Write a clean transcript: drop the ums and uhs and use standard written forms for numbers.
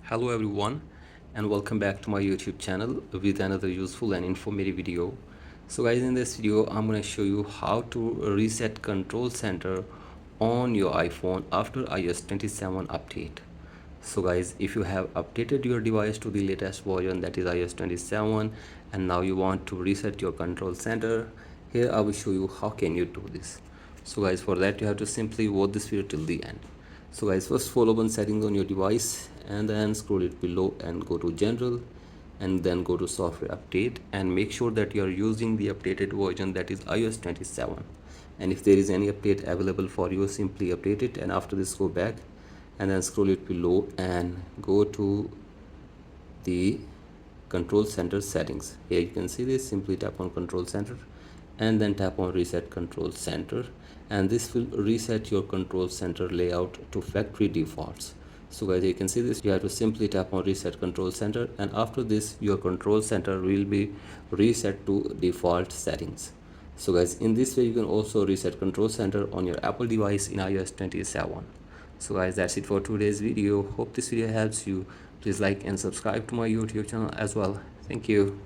Hello everyone, and welcome back to my YouTube channel with another useful and informative video. So guys, in this video I'm going to show you how to reset control center on your iPhone after iOS 27 update. So guys, if you have updated your device to the latest version, that is iOS 27, and now you want to reset your control center, here I will show you how can you do this. So guys, for that you have to simply watch this video till the end. So guys, first of all, open settings on your device and then scroll it below and go to general and then go to software update, and make sure that you are using the updated version, that is iOS 27. And if there is any update available for you, simply update it, and after this go back and then scroll it below and go to the control center settings. Here you can see this, simply tap on control center and then tap on reset control center, and this will reset your control center layout to factory defaults. So guys, you can see this, you have to simply tap on reset control center, and after this your control center will be reset to default settings. So guys, in this way you can also reset control center on your Apple device in iOS 27. So guys, that's it for today's video. Hope this video helps you. Please like and subscribe to my YouTube channel as well. Thank you.